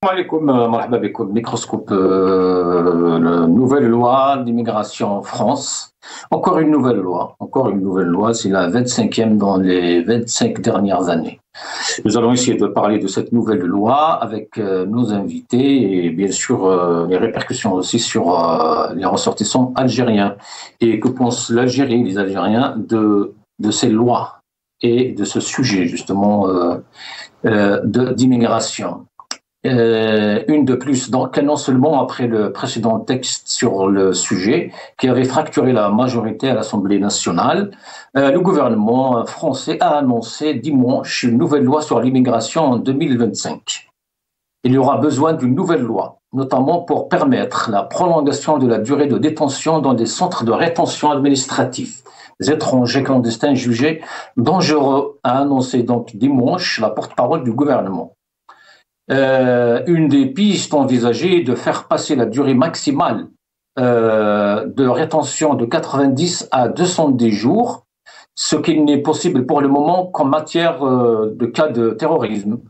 Alaikum, marhaba bikoum. Microscope, nouvelle loi d'immigration en France. Encore une nouvelle loi, c'est la 25e dans les 25 dernières années. Nous allons essayer de parler de cette nouvelle loi avec nos invités et bien sûr les répercussions aussi sur les ressortissants algériens. Et que pensent l'Algérie, les Algériens de ces lois et de ce sujet justement d'immigration. Une de plus, donc non seulement après le précédent texte sur le sujet qui avait fracturé la majorité à l'Assemblée nationale, le gouvernement français a annoncé dimanche une nouvelle loi sur l'immigration en 2025. Il y aura besoin d'une nouvelle loi, notamment pour permettre la prolongation de la durée de détention dans des centres de rétention administratifs. Les étrangers clandestins jugés dangereux, a annoncé donc dimanche la porte-parole du gouvernement. Une des pistes envisagées est de faire passer la durée maximale de rétention de 90 à 210 jours, ce qui n'est possible pour le moment qu'en matière de cas de terrorisme.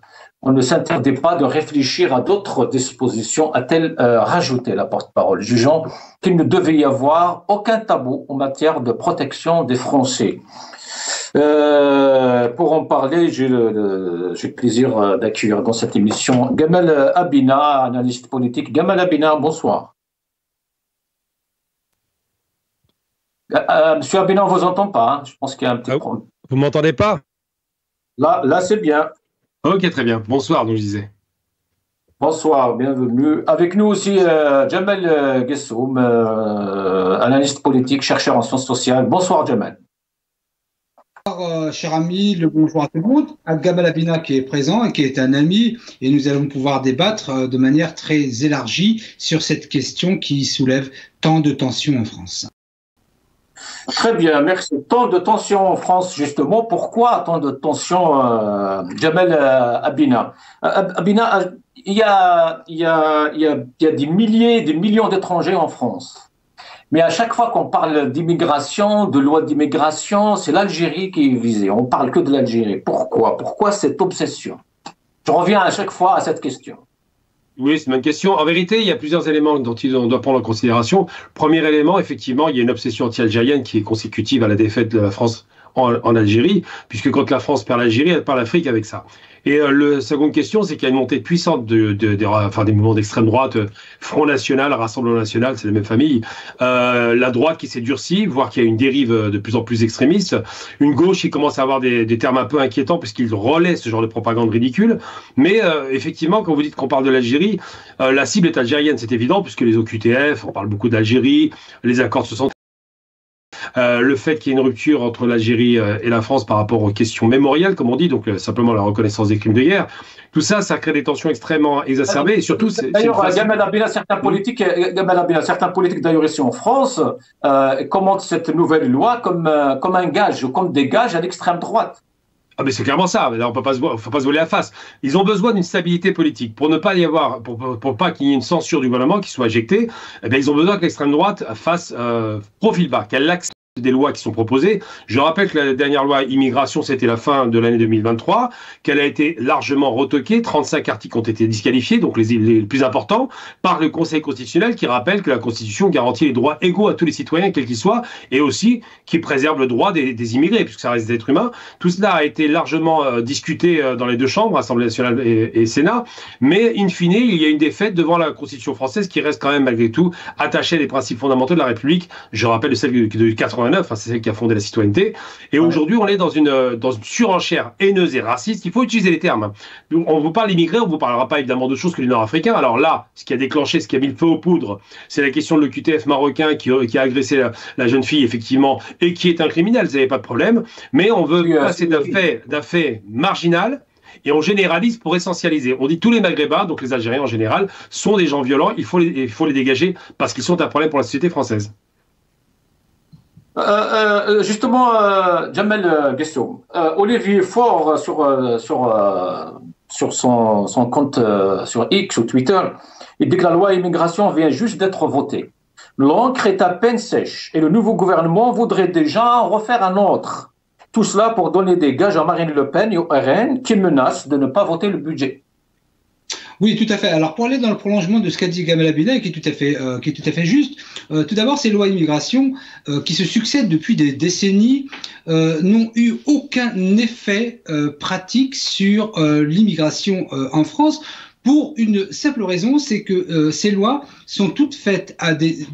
On ne s'interdit pas de réfléchir à d'autres dispositions, a-t-elle rajouté la porte-parole, jugeant qu'il ne devait y avoir aucun tabou en matière de protection des Français. Pour en parler, j'ai le plaisir d'accueillir dans cette émission Gamal Abina, analyste politique. Gamal Abina, bonsoir. Monsieur Abina, on ne vous entend pas. Hein. Je pense qu'il y a un petit problème. Vous ne m'entendez pas? Là c'est bien. Ok, très bien. Bonsoir, donc je disais. Bonsoir, bienvenue. Avec nous aussi Jamal Gessoum, analyste politique, chercheur en sciences sociales. Bonsoir, Jamal. Cher ami, le bonjour à tout le monde, à Gamal Abina qui est présent et qui est un ami, et nous allons pouvoir débattre de manière très élargie sur cette question qui soulève tant de tensions en France. Très bien, merci. Tant de tensions en France, justement. Pourquoi tant de tensions, Jamal Abina? Abina, il y a des milliers, des millions d'étrangers en France. Mais à chaque fois qu'on parle d'immigration, de loi d'immigration, c'est l'Algérie qui est visée. On parle que de l'Algérie. Pourquoi? Pourquoi cette obsession? Je reviens à chaque fois à cette question. Oui, c'est une bonne question. En vérité, il y a plusieurs éléments dont on doit prendre en considération. Premier élément, effectivement, il y a une obsession anti-algérienne qui est consécutive à la défaite de la France en Algérie, puisque quand la France perd l'Algérie, elle perd l'Afrique avec ça. Et la seconde question, c'est qu'il y a une montée puissante des mouvements d'extrême droite, Front National, Rassemblement National, c'est la même famille, la droite qui s'est durcie, voire qu'il y a une dérive de plus en plus extrémiste, une gauche qui commence à avoir des termes un peu inquiétants puisqu'ils relaient ce genre de propagande ridicule. Mais effectivement, quand vous dites qu'on parle de l'Algérie, la cible est algérienne, c'est évident, puisque les OQTF, on parle beaucoup d'Algérie, les accords de 60. Le fait qu'il y ait une rupture entre l'Algérie et la France par rapport aux questions mémorielles, comme on dit, donc simplement la reconnaissance des crimes de guerre, tout ça, ça crée des tensions extrêmement exacerbées. Et surtout, d'ailleurs, Gamal Abina, certains politiques d'ailleurs ici en France commentent cette nouvelle loi comme un gage, comme des gages à l'extrême droite. Ah mais c'est clairement ça. Là, faut pas se voiler la face. Ils ont besoin d'une stabilité politique pour ne pas y avoir, pour pas qu'il y ait une censure du gouvernement qui soit éjectée. Eh bien, ils ont besoin que l'extrême droite fasse profil bas, qu'elle accepte des lois qui sont proposées. Je rappelle que la dernière loi immigration, c'était la fin de l'année 2023, qu'elle a été largement retoquée. 35 articles ont été disqualifiés, donc les plus importants, par le Conseil constitutionnel qui rappelle que la Constitution garantit les droits égaux à tous les citoyens, quels qu'ils soient, et aussi qui préserve le droit des immigrés, puisque ça reste des êtres humains. Tout cela a été largement discuté dans les deux chambres, Assemblée nationale et Sénat, mais in fine, il y a une défaite devant la Constitution française qui reste quand même malgré tout attachée des principes fondamentaux de la République. Je rappelle celle de 89, c'est celle qui a fondé la citoyenneté. Et aujourd'hui, on est dans une surenchère haineuse et raciste. Il faut utiliser les termes. On vous parle d'immigrés, on ne vous parlera pas évidemment d'autre chose que du Nord-Africain. Alors là, ce qui a déclenché, ce qui a mis le feu aux poudres, c'est la question de l'OQTF marocain qui a agressé la jeune fille, effectivement, et qui est un criminel, vous n'avez pas de problème. Mais on veut passer d'un fait marginal et on généralise pour essentialiser. On dit tous les Maghrébins, donc les Algériens en général, sont des gens violents, il faut les dégager parce qu'ils sont un problème pour la société française. Justement, Jamal Gessoum, Olivier Faure sur son compte sur X ou Twitter, il dit que la loi immigration vient juste d'être votée. L'encre est à peine sèche et le nouveau gouvernement voudrait déjà en refaire un autre. Tout cela pour donner des gages à Marine Le Pen et au RN qui menacent de ne pas voter le budget. Oui, tout à fait. Alors, pour aller dans le prolongement de ce qu'a dit Gamal Abina, qui est tout à fait juste, tout d'abord, ces lois immigration qui se succèdent depuis des décennies n'ont eu aucun effet pratique sur l'immigration en France. Pour une simple raison, c'est que ces lois sont toutes faites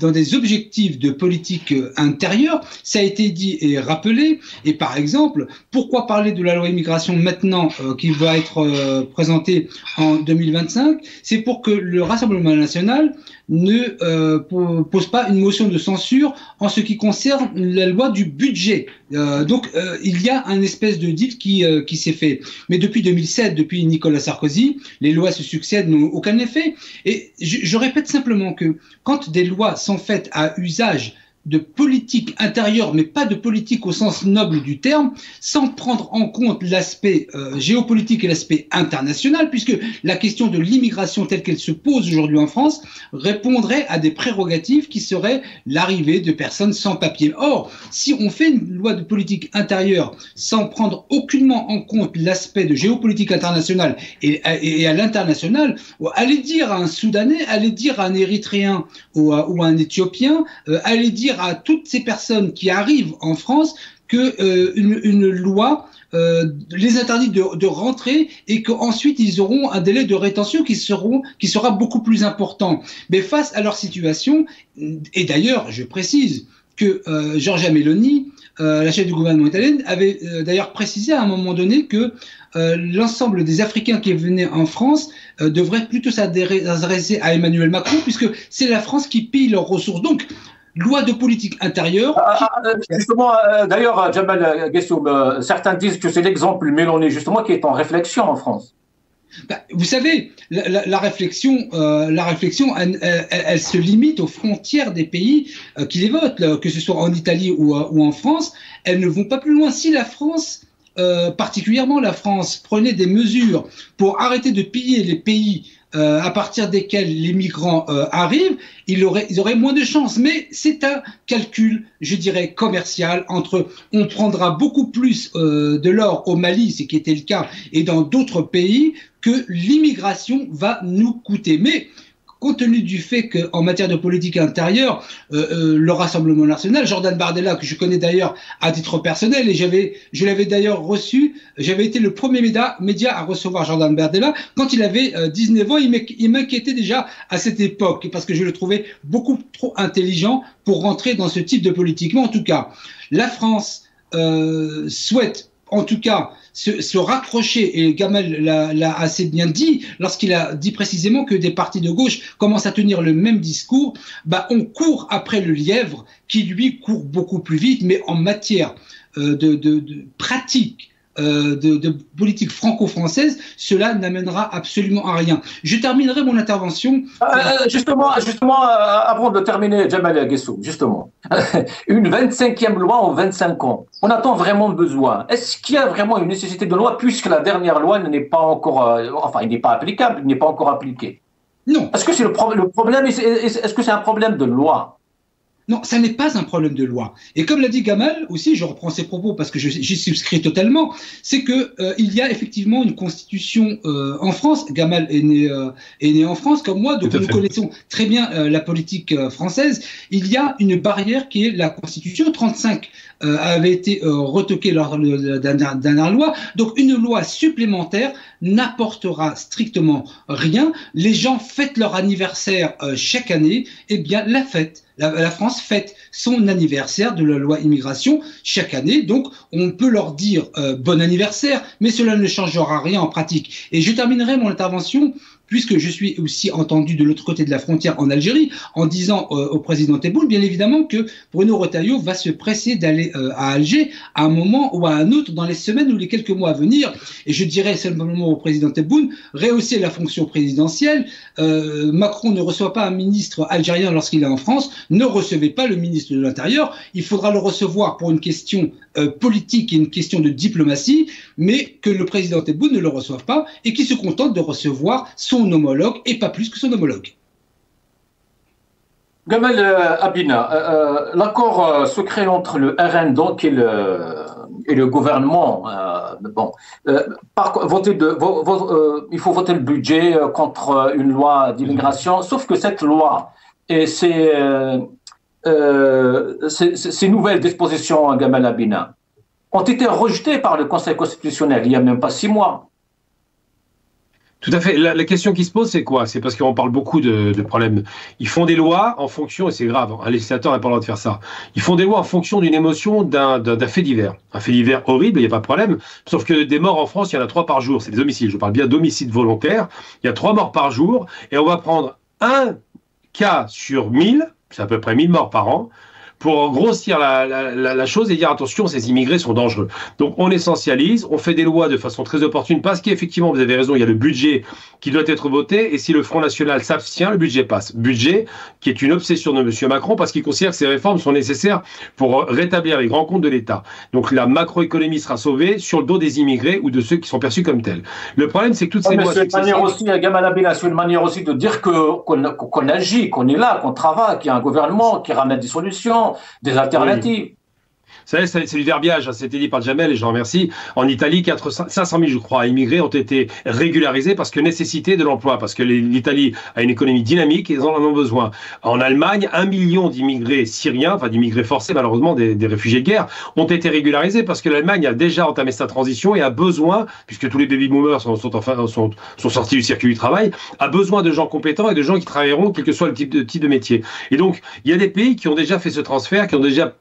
dans des objectifs de politique intérieure. Ça a été dit et rappelé. Et par exemple, pourquoi parler de la loi immigration maintenant qui va être présentée en 2025? C'est pour que le Rassemblement national ne pose pas une motion de censure en ce qui concerne la loi du budget. Donc il y a un espèce de deal qui s'est fait. Mais depuis 2007, depuis Nicolas Sarkozy, les lois se succèdent, n'ont aucun effet. Et je répète simplement que quand des lois sont faites à usage de politique intérieure, mais pas de politique au sens noble du terme, sans prendre en compte l'aspect géopolitique et l'aspect international, puisque la question de l'immigration telle qu'elle se pose aujourd'hui en France répondrait à des prérogatives qui seraient l'arrivée de personnes sans papier. Or, si on fait une loi de politique intérieure sans prendre aucunement en compte l'aspect de géopolitique internationale et à l'international, allez dire à un Soudanais, allez dire à un Érythréen ou à un Éthiopien, allez dire à toutes ces personnes qui arrivent en France que une loi les interdit de rentrer et qu'ensuite ils auront un délai de rétention qui sera beaucoup plus important. Mais face à leur situation, et d'ailleurs je précise que Giorgia Meloni, la chef du gouvernement italien, avait d'ailleurs précisé à un moment donné que l'ensemble des Africains qui venaient en France devraient plutôt s'adresser à Emmanuel Macron, puisque c'est la France qui pille leurs ressources. Donc, loi de politique intérieure. Justement, d'ailleurs, Jamal Gessoum, certains disent que c'est l'exemple Meloni, justement, qui est en réflexion en France. Vous savez, la réflexion, elle se limite aux frontières des pays qui les votent, que ce soit en Italie ou en France. Elles ne vont pas plus loin. Si la France, particulièrement la France, prenait des mesures pour arrêter de piller les pays à partir desquels les migrants arrivent, ils auraient moins de chances. Mais c'est un calcul, je dirais, commercial entre on prendra beaucoup plus de l'or au Mali, ce qui était le cas, et dans d'autres pays, que l'immigration va nous coûter. Mais compte tenu du fait qu'en matière de politique intérieure, le Rassemblement national, Jordan Bardella, que je connais d'ailleurs à titre personnel, et je l'avais d'ailleurs reçu, j'avais été le premier média à recevoir Jordan Bardella, quand il avait 19 ans, il m'inquiétait déjà à cette époque, parce que je le trouvais beaucoup trop intelligent pour rentrer dans ce type de politique. Mais en tout cas, la France souhaite, en tout cas, se rapprocher, et Gamal l'a assez bien dit, lorsqu'il a dit précisément que des partis de gauche commencent à tenir le même discours, on court après le lièvre qui, lui, court beaucoup plus vite, mais en matière de pratique de politique franco-française, cela n'amènera absolument à rien. Je terminerai mon intervention. Justement, avant de terminer, Jamal Gessoum, justement, une 25e loi en 25 ans, on a-t-on vraiment besoin? Est-ce qu'il y a vraiment une nécessité de loi puisque la dernière loi n'est pas encore, il n'est pas applicable, il n'est pas encore appliqué? Non. Est-ce que c'est le problème? Est-ce que c'est un problème de loi? Non, ça n'est pas un problème de loi. Et comme l'a dit Gamal aussi, je reprends ses propos parce que j'y souscris totalement, c'est que il y a effectivement une constitution en France. Gamal est né en France comme moi, donc nous connaissons très bien la politique française. Il y a une barrière qui est la constitution. 35 avait été retoquée lors de la dernière loi. Donc une loi supplémentaire n'apportera strictement rien. Les gens fêtent leur anniversaire chaque année. Eh bien, la France fête son anniversaire de la loi immigration chaque année, donc on peut leur dire bon anniversaire, mais cela ne changera rien en pratique. Et je terminerai mon intervention, puisque je suis aussi entendu de l'autre côté de la frontière en Algérie, en disant au président Tebboune, bien évidemment, que Bruno Retailleau va se presser d'aller à Alger à un moment ou à un autre dans les semaines ou les quelques mois à venir. Et je dirais simplement au président Tebboune, rehaussez la fonction présidentielle. Macron ne reçoit pas un ministre algérien lorsqu'il est en France, ne recevez pas le ministre de l'Intérieur. Il faudra le recevoir pour une question politique et une question de diplomatie, mais que le président Tebboune ne le reçoive pas et qu'il se contente de recevoir son homologue et pas plus que son homologue. Gamal Abina, l'accord secret entre le RN donc et le gouvernement, il faut voter le budget contre une loi d'immigration, sauf que cette loi et ces nouvelles dispositions, Gamal Abina, ont été rejetées par le Conseil constitutionnel il n'y a même pas 6 mois. Tout à fait. La question qui se pose, c'est quoi? C'est parce qu'on parle beaucoup de problèmes. Ils font des lois en fonction, et c'est grave, un législateur n'a pas le droit de faire ça. Ils font des lois en fonction d'une émotion, d'un fait divers. Un fait divers horrible, il n'y a pas de problème. Sauf que des morts en France, il y en a 3 par jour. C'est des homicides. Je parle bien d'homicides volontaires. Il y a 3 morts par jour. Et on va prendre un cas sur 1000, c'est à peu près 1000 morts par an, pour grossir la chose et dire attention, ces immigrés sont dangereux. Donc on essentialise, on fait des lois de façon très opportune parce qu'effectivement, vous avez raison, il y a le budget qui doit être voté et si le Front National s'abstient, le budget passe. Budget qui est une obsession de M. Macron parce qu'il considère que ces réformes sont nécessaires pour rétablir les grands comptes de l'État. Donc la macroéconomie sera sauvée sur le dos des immigrés ou de ceux qui sont perçus comme tels. Le problème, c'est que toutes ces lois... C'est une manière aussi de dire qu'on agit, qu'on est là, qu'on travaille, qu'il y a un gouvernement qui ramène des solutions, des alternatives. Oui. Vous savez, c'est du verbiage, c'était dit par Jamel et je remercie. En Italie, 500 000, je crois, immigrés ont été régularisés parce que nécessité de l'emploi, parce que l'Italie a une économie dynamique et ils en ont besoin. En Allemagne, 1 million d'immigrés syriens, enfin d'immigrés forcés malheureusement, des réfugiés de guerre, ont été régularisés parce que l'Allemagne a déjà entamé sa transition et a besoin, puisque tous les baby boomers sont sortis du circuit du travail, a besoin de gens compétents et de gens qui travailleront quel que soit le type de métier. Et donc, il y a des pays qui ont déjà fait ce transfert, qui ont déjà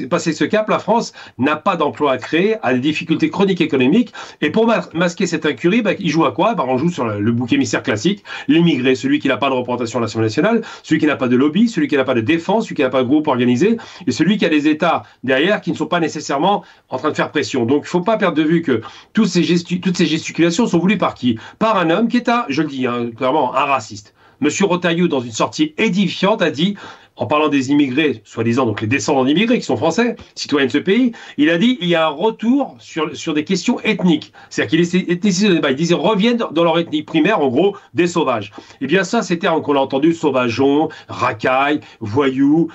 passé ce cap. La France n'a pas d'emploi à créer, a des difficultés chroniques économiques, et pour masquer cette incurie, il joue à quoi? On joue sur le bouc émissaire classique, l'immigré, celui qui n'a pas de représentation à l'Assemblée nationale, celui qui n'a pas de lobby, celui qui n'a pas de défense, celui qui n'a pas de groupe organisé, et celui qui a des États derrière qui ne sont pas nécessairement en train de faire pression. Donc il ne faut pas perdre de vue que toutes ces gesticulations sont voulues par qui? Par un homme qui est je le dis clairement, un raciste. Monsieur Retailleau, dans une sortie édifiante, a dit, en parlant des immigrés, soi-disant donc les descendants d'immigrés qui sont français, citoyens de ce pays, il a dit il y a un retour sur des questions ethniques. C'est-à-dire qu'il ethnicise le débat. Il disait reviennent dans leur ethnie primaire, en gros, des sauvages. Eh bien ça, c'est termes qu'on a entendu, sauvageons, racailles, voyous,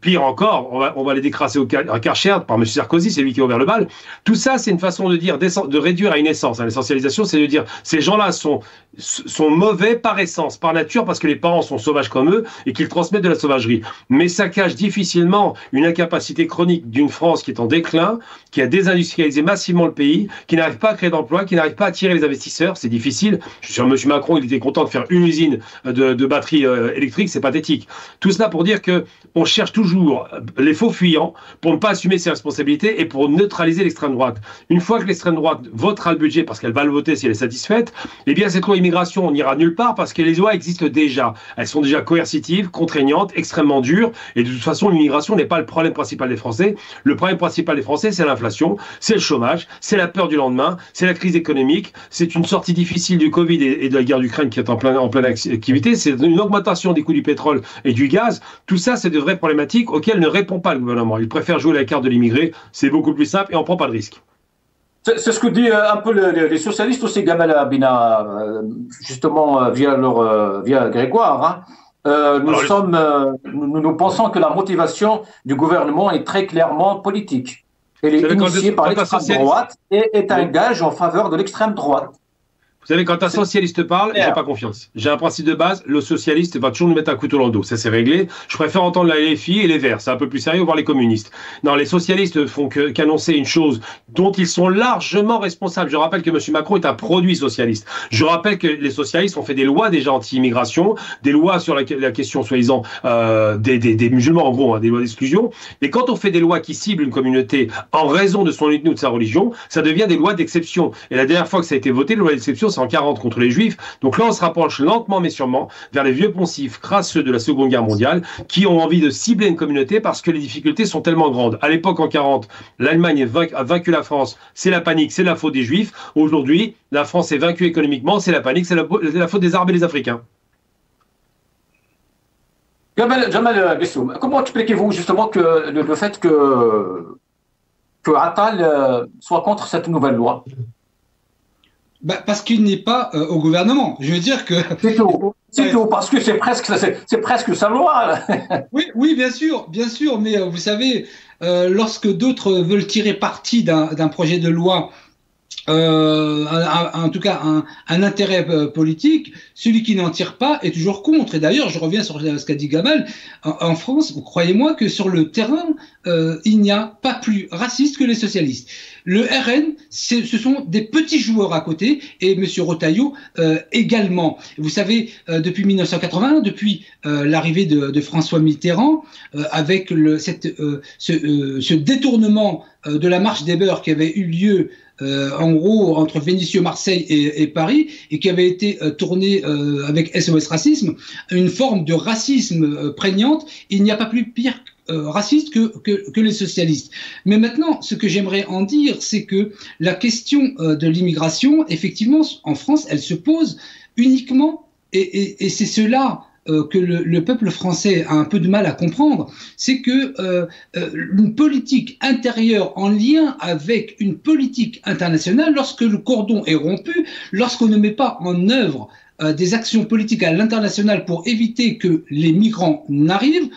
pire encore, on va les décrasser à Karcher par M. Sarkozy, c'est lui qui a ouvert le bal. Tout ça, c'est une façon de dire, de réduire à une essence. L'essentialisation, c'est de dire ces gens-là sont mauvais par essence, par nature, parce que les parents sont sauvages comme eux et qu'ils transmettent de la sauvagerie. Mais ça cache difficilement une incapacité chronique d'une France qui est en déclin, qui a désindustrialisé massivement le pays, qui n'arrive pas à créer d'emplois, qui n'arrive pas à attirer les investisseurs. C'est difficile. Je suis sûr, M. Macron, il était content de faire une usine de batteries électriques, c'est pathétique. Tout cela pour dire que on cherche toujours les faux fuyants pour ne pas assumer ses responsabilités et pour neutraliser l'extrême droite. Une fois que l'extrême droite votera le budget parce qu'elle va le voter si elle est satisfaite, eh bien cette loi immigration, on n'ira nulle part parce que les lois existent déjà. Elles sont déjà coercitives, contraignantes, extrêmement dures, et de toute façon l'immigration n'est pas le problème principal des Français. Le problème principal des Français, c'est l'inflation, c'est le chômage, c'est la peur du lendemain, c'est la crise économique, c'est une sortie difficile du Covid et de la guerre d'Ukraine qui est en pleine activité, c'est une augmentation des coûts du pétrole et du gaz. Tout ça, c'est de vraies problématiques auxquelles ne répond pas le gouvernement. Il préfère jouer la carte de l'immigré, c'est beaucoup plus simple et on ne prend pas de risque. C'est ce que dit un peu les socialistes aussi, Gamal Abina, justement via Grégoire. Nous pensons que la motivation du gouvernement est très clairement politique. Elle est initiée par l'extrême droite et est un gage en faveur de l'extrême droite. Vous savez, quand un socialiste parle, j'ai pas confiance. J'ai un principe de base, le socialiste va toujours nous mettre un couteau dans le dos. Ça, c'est réglé. Je préfère entendre la LFI et les Verts. C'est un peu plus sérieux, voire les communistes. Non, les socialistes font qu'annoncer une chose dont ils sont largement responsables. Je rappelle que M. Macron est un produit socialiste. Je rappelle que les socialistes ont fait des lois déjà anti-immigration, des lois sur la question, soi-disant, des musulmans, en gros, des lois d'exclusion. Et quand on fait des lois qui ciblent une communauté en raison de son ethnie ou de sa religion, ça devient des lois d'exception. Et la dernière fois que ça a été voté, les lois d'exception, c'est en 40 contre les Juifs. Donc là, on se rapproche lentement mais sûrement vers les vieux poncifs crasseux de la Seconde Guerre mondiale qui ont envie de cibler une communauté parce que les difficultés sont tellement grandes. À l'époque, en 40, l'Allemagne a vaincu la France. C'est la panique, c'est la faute des Juifs. Aujourd'hui, la France est vaincue économiquement. C'est la panique, c'est la faute des Arabes et des Africains. Jamal Bessoum, comment expliquez-vous justement que le fait que Attal soit contre cette nouvelle loi? Parce qu'il n'est pas au gouvernement. Je veux dire que... C'est tout. C'est tout, parce que c'est presque sa loi. Là. Oui, bien sûr, mais vous savez, lorsque d'autres veulent tirer parti d'un projet de loi, en tout cas un intérêt politique, celui qui n'en tire pas est toujours contre. Et d'ailleurs, je reviens sur ce qu'a dit Gamal, en France, croyez-moi que sur le terrain, il n'y a pas plus raciste que les socialistes. Le RN, ce sont des petits joueurs à côté, et M. Retailleau également. Vous savez, depuis 1981, depuis l'arrivée de François Mitterrand, avec ce détournement de la marche des beurs qui avait eu lieu en gros entre Vénissieux, Marseille et Paris, et qui avait été tourné avec SOS Racisme, une forme de racisme prégnante. Il n'y a pas plus pire raciste que les socialistes. Mais maintenant, ce que j'aimerais en dire, c'est que la question de l'immigration, effectivement, en France, elle se pose uniquement, et c'est cela que le peuple français a un peu de mal à comprendre, c'est que une politique intérieure en lien avec une politique internationale, lorsque le cordon est rompu, lorsqu'on ne met pas en œuvre des actions politiques à l'international pour éviter que les migrants n'arrivent,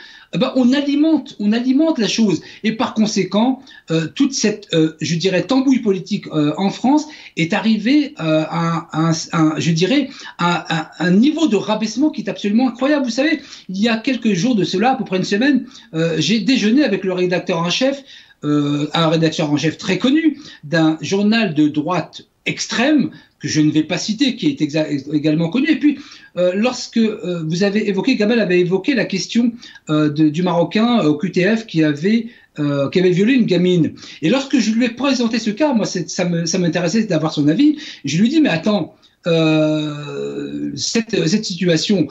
on alimente la chose. Et par conséquent, toute cette, je dirais, tambouille politique en France est arrivée à un niveau de rabaissement qui est absolument incroyable. Vous savez, il y a quelques jours de cela, à peu près une semaine, j'ai déjeuné avec le rédacteur en chef, un rédacteur en chef très connu, d'un journal de droite extrême, que je ne vais pas citer, qui est également connu. Et puis, lorsque vous avez évoqué, Gamal avait évoqué la question du Marocain au QTF qui avait violé une gamine. Et lorsque je lui ai présenté ce cas, moi, ça m'intéressait d'avoir son avis. Je lui ai dit, mais attends, cette situation,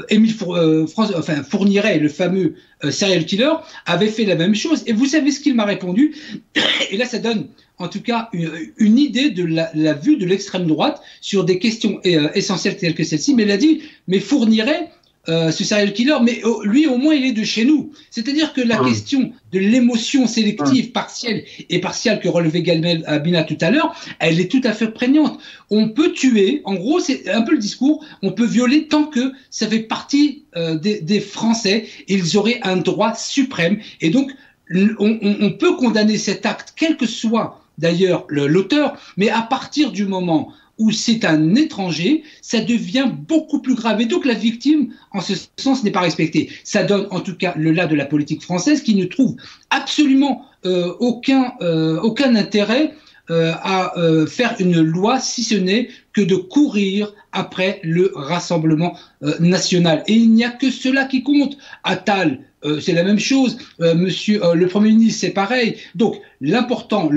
Émile Fourniret, le fameux serial killer, avait fait la même chose. Et vous savez ce qu'il m'a répondu? Et là, ça donne en tout cas une idée de la vue de l'extrême droite sur des questions essentielles telles que celle-ci. Mais il a dit, mais Fourniret, ce serial killer, mais lui au moins il est de chez nous. C'est-à-dire que la question de l'émotion sélective, partielle que relevait Gamal Abina tout à l'heure, elle est tout à fait prégnante. On peut tuer, en gros c'est un peu le discours, on peut violer tant que ça fait partie des Français, ils auraient un droit suprême. Et donc on peut condamner cet acte, quel que soit d'ailleurs l'auteur, mais à partir du moment où c'est un étranger, ça devient beaucoup plus grave. Et donc la victime, en ce sens, n'est pas respectée. Ça donne en tout cas le là de la politique française qui ne trouve absolument aucun intérêt à faire une loi, si ce n'est que de courir après le Rassemblement national. Et il n'y a que cela qui compte. Attal, c'est la même chose. Le Premier ministre, c'est pareil. Donc, l'important,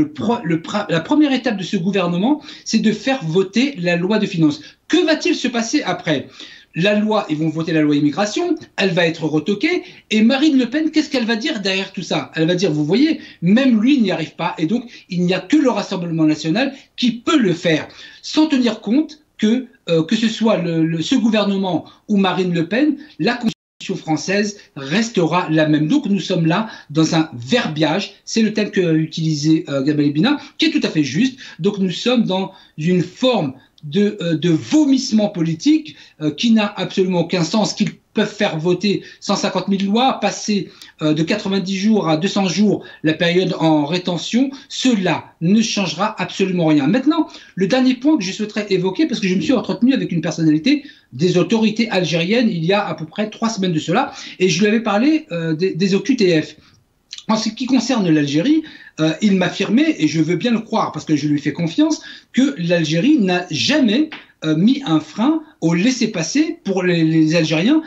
la première étape de ce gouvernement, c'est de faire voter la loi de finances. Que va-t-il se passer après ? La loi, ils vont voter la loi immigration, elle va être retoquée, et Marine Le Pen, qu'est-ce qu'elle va dire derrière tout ça? Elle va dire, vous voyez, même lui n'y arrive pas, et donc il n'y a que le Rassemblement national qui peut le faire, sans tenir compte que ce soit ce gouvernement ou Marine Le Pen, la Constitution française restera la même. Donc nous sommes là dans un verbiage, c'est le thème qu'a utilisé Gamal Abina, qui est tout à fait juste. Donc nous sommes dans une forme de vomissement politique qui n'a absolument aucun sens, qu'ils peuvent faire voter 150 000 lois, passer de 90 jours à 200 jours la période en rétention, cela ne changera absolument rien. Maintenant, le dernier point que je souhaiterais évoquer, parce que je me suis entretenu avec une personnalité des autorités algériennes il y a à peu près 3 semaines de cela, et je lui avais parlé des OQTF. En ce qui concerne l'Algérie, il m'affirmait, et je veux bien le croire parce que je lui fais confiance, que l'Algérie n'a jamais mis un frein au laissez-passer pour les Algériens,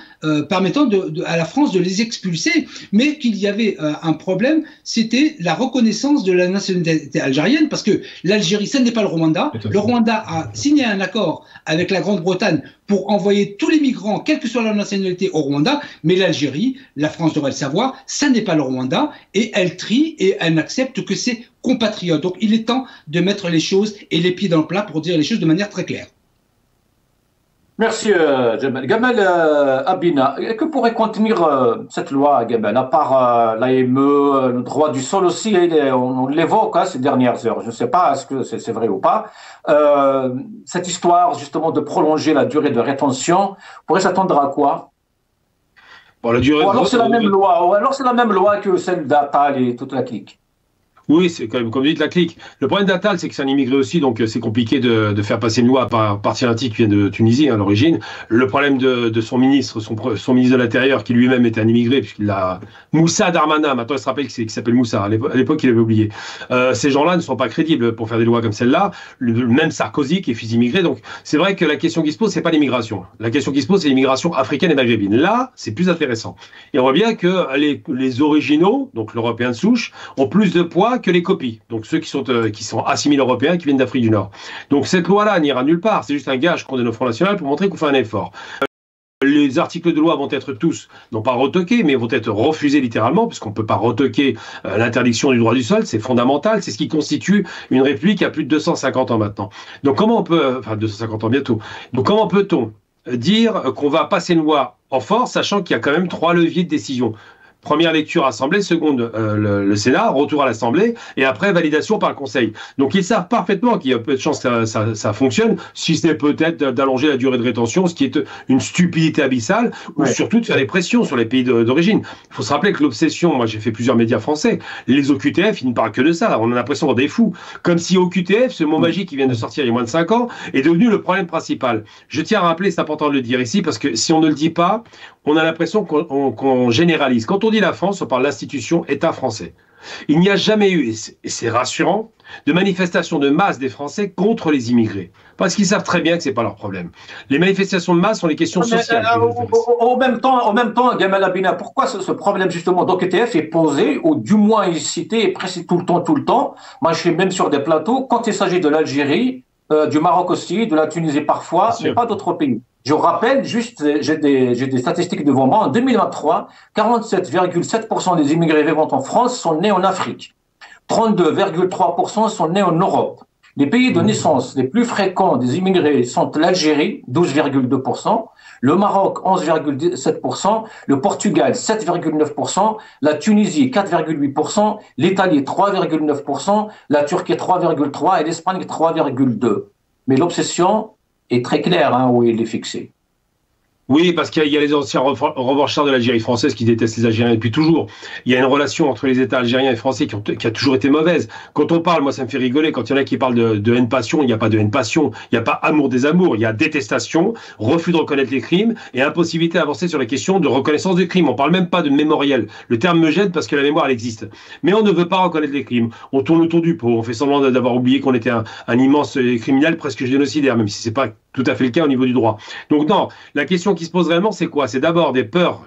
permettant à la France de les expulser, mais qu'il y avait un problème, c'était la reconnaissance de la nationalité algérienne, parce que l'Algérie, ce n'est pas le Rwanda. Le Rwanda a signé un accord avec la Grande-Bretagne pour envoyer tous les migrants, quelle que soit leur nationalité, au Rwanda, mais l'Algérie, la France devrait le savoir, ça n'est pas le Rwanda, et elle trie et elle n'accepte que ses compatriotes. Donc il est temps de mettre les choses et les pieds dans le plat pour dire les choses de manière très claire. Merci, Gamal. Gamal Abina, que pourrait contenir cette loi, Gamal, à part l'AME, le droit du sol aussi, on l'évoque ces dernières heures. Je ne sais pas est-ce que c'est vrai ou pas. Cette histoire, justement, de prolonger la durée de rétention, pourrait s'attendre à quoi? Bon, la durée Ou alors c'est la même loi, ou alors c'est la même loi que celle d'Atal et toute la clique. Oui, c'est quand même, comme vous dites, la clique. Le problème d'Attal, c'est que c'est un immigré aussi, donc c'est compliqué de faire passer une loi par partir d'un type qui vient de Tunisie, à l'origine. Le problème de son ministre, son ministre de l'Intérieur, qui lui-même était un immigré, puisqu'il a Moussa Darmanin, maintenant il se rappelle qu'il s'appelle Moussa, à l'époque il avait oublié. Ces gens-là ne sont pas crédibles pour faire des lois comme celle-là, même Sarkozy qui est fils d'immigré. Donc c'est vrai que la question qui se pose, c'est pas l'immigration. La question qui se pose, c'est l'immigration africaine et maghrébine. Là, c'est plus intéressant. Et on voit bien que les originaux, donc l'Européen de souche, ont plus de poids que les copies, donc ceux qui sont assimilés européens, qui viennent d'Afrique du Nord. Donc cette loi-là n'ira nulle part, c'est juste un gage qu'on donne au Front National pour montrer qu'on fait un effort. Les articles de loi vont être tous, non pas retoqués, mais vont être refusés littéralement, puisqu'on ne peut pas retoquer l'interdiction du droit du sol, c'est fondamental, c'est ce qui constitue une république à plus de 250 ans maintenant. Donc comment on peut, enfin 250 ans bientôt, donc comment peut-on dire qu'on va passer une loi en force, sachant qu'il y a quand même 3 leviers de décision? Première lecture Assemblée, seconde le Sénat, retour à l'Assemblée, et après validation par le Conseil. Donc ils savent parfaitement qu'il y a peu de chances que ça fonctionne, si ce n'est peut-être d'allonger la durée de rétention, ce qui est une stupidité abyssale, ou surtout de faire des pressions sur les pays d'origine. Il faut se rappeler que l'obsession, moi j'ai fait plusieurs médias français, les OQTF, ils ne parlent que de ça, on a l'impression d'être des fous. Comme si OQTF, ce mot magique qui vient de sortir il y a moins de 5 ans, est devenu le problème principal. Je tiens à rappeler, c'est important de le dire ici, parce que si on ne le dit pas, on a l'impression qu'on généralise. Quand on dit la France, on parle de l'institution État français. Il n'y a jamais eu, et c'est rassurant, de manifestation de masse des Français contre les immigrés. Parce qu'ils savent très bien que ce n'est pas leur problème. Les manifestations de masse sont les questions sociales. En même temps, Gamal Abina, pourquoi ce problème justement d'OQTF est posé, ou du moins est cité et précisé tout le temps? Moi, je suis même sur des plateaux, quand il s'agit de l'Algérie, du Maroc aussi, de la Tunisie parfois, mais pas d'autres pays. Je rappelle, juste, j'ai des statistiques devant moi. En 2023, 47,7% des immigrés vivant en France sont nés en Afrique. 32,3% sont nés en Europe. Les pays de naissance les plus fréquents des immigrés sont l'Algérie, 12,2%, le Maroc, 11,7%, le Portugal, 7,9%, la Tunisie, 4,8%, l'Italie, 3,9%, la Turquie, 3,3% et l'Espagne, 3,2%. Mais l'obsession est très claire, où il est fixé. Oui, parce qu'il y a les anciens revanchards de l'Algérie française qui détestent les Algériens depuis toujours. Il y a une relation entre les États algériens et français qui a toujours été mauvaise. Quand on parle, moi ça me fait rigoler, quand il y en a qui parlent de haine-passion, il n'y a pas de haine-passion, il n'y a pas amour des amours, il y a détestation, refus de reconnaître les crimes et impossibilité d'avancer sur les questions de reconnaissance des crimes. On ne parle même pas de mémoriel. Le terme me gêne parce que la mémoire, elle existe. Mais on ne veut pas reconnaître les crimes. On tourne autour du pot, on fait semblant d'avoir oublié qu'on était un immense criminel presque génocidaire, même si c'est pas tout à fait le cas au niveau du droit. Donc non, la question qui se pose réellement, c'est quoi? C'est d'abord des peurs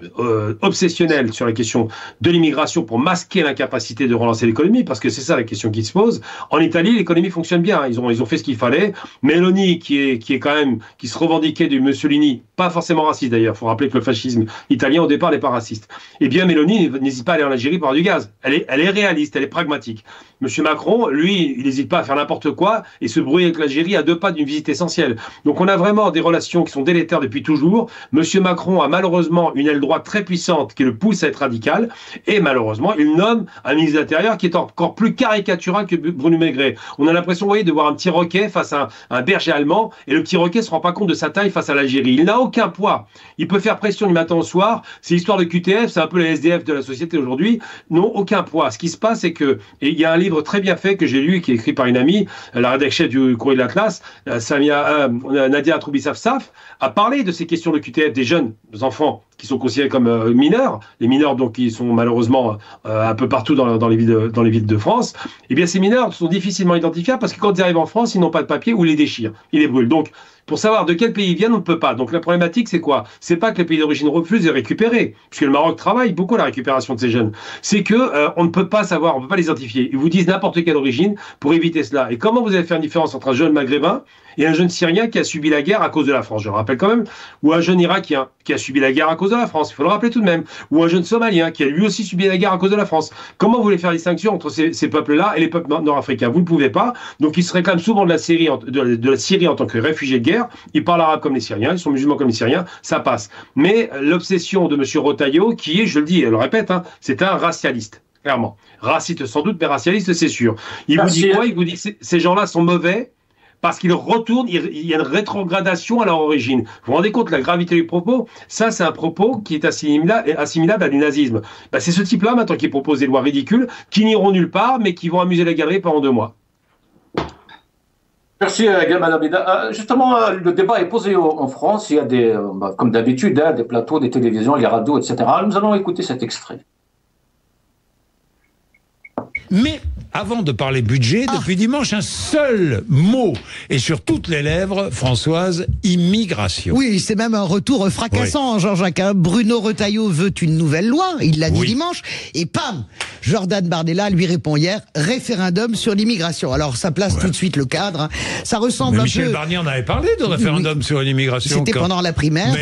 obsessionnelles sur la question de l'immigration pour masquer l'incapacité de relancer l'économie, parce que c'est ça la question qui se pose. En Italie, l'économie fonctionne bien, ils ont fait ce qu'il fallait. Meloni, qui se revendiquait du Mussolini, pas forcément raciste d'ailleurs, il faut rappeler que le fascisme italien au départ n'est pas raciste. Eh bien, Meloni n'hésite pas à aller en Algérie pour avoir du gaz. Elle est réaliste, elle est pragmatique. Monsieur Macron, lui, il n'hésite pas à faire n'importe quoi et se brouiller avec l'Algérie à 2 pas d'une visite essentielle. Donc on a vraiment des relations qui sont délétères depuis toujours. Monsieur Macron a malheureusement une aile droite très puissante qui le pousse à être radical et malheureusement il nomme un ministre de l'Intérieur qui est encore plus caricatural que Bruno Maigret. On a l'impression, vous voyez, de voir un petit Roquet face à un berger allemand et le petit Roquet ne se rend pas compte de sa taille face à l'Algérie. Il n'a aucun poids. Il peut faire pression du matin au soir. C'est l'histoire de QTF, c'est un peu les SDF de la société aujourd'hui. N'ont aucun poids. Ce qui se passe, c'est que, et il y a un livre très bien fait que j'ai lu, qui est écrit par une amie, la rédactrice chef du Courrier de l'Atlas, Nadia Troubis-Safsaf, a parlé de ces questions de QTF des jeunes enfants qui sont considérés comme mineurs, les mineurs donc qui sont malheureusement un peu partout dans les villes de France. Eh bien ces mineurs sont difficilement identifiables parce que quand ils arrivent en France, ils n'ont pas de papier ou ils les déchirent, ils les brûlent. Donc pour savoir de quel pays ils viennent, on ne peut pas. Donc la problématique, c'est quoi? C'est pas que les pays d'origine refusent de récupérer, puisque le Maroc travaille beaucoup à la récupération de ces jeunes. C'est que on ne peut pas savoir, on ne peut pas les identifier. Ils vous disent n'importe quelle origine pour éviter cela. Et comment vous allez faire une différence entre un jeune maghrébin et un jeune syrien qui a subi la guerre à cause de la France, je le rappelle quand même, ou un jeune irakien qui a subi la guerre à cause cause de la France, il faut le rappeler tout de même, ou un jeune Somalien qui a lui aussi subi la guerre à cause de la France. Comment vous voulez faire distinction entre ces peuples-là et les peuples nord-africains? Vous ne pouvez pas. Donc ils se réclament souvent de la Syrie en tant que réfugiés de guerre. Ils parlent arabe comme les Syriens, ils sont musulmans comme les Syriens, ça passe. Mais l'obsession de M. Retailleau, qui est, je le dis, je le répète, hein, c'est un racialiste. Clairement. Raciste sans doute, mais racialiste, c'est sûr. Il vous dit quoi? Il vous dit que ces gens-là sont mauvais parce qu'ils retournent, il y a une rétrogradation à leur origine. Vous vous rendez compte de la gravité du propos? Ça, c'est un propos qui est assimilable à du nazisme. Ben, c'est ce type-là, maintenant, qui propose des lois ridicules, qui n'iront nulle part, mais qui vont amuser la galerie pendant 2 mois. Merci, Gamal Abida. Justement, le débat est posé en France. Il y a comme d'habitude, des plateaux, des télévisions, les radios, etc. Nous allons écouter cet extrait. Mais avant de parler budget, depuis dimanche, un seul mot est sur toutes les lèvres, Françoise, immigration. Oui, c'est même un retour fracassant, oui. Jean-Jacques. Bruno Retailleau veut une nouvelle loi, il l'a dit dimanche, et pam, Jordan Bardella lui répond hier, référendum sur l'immigration. Alors ça place tout de suite le cadre, hein. Ça ressemble un peu... Michel Barnier en avait parlé de référendum sur l'immigration. C'était pendant la primaire,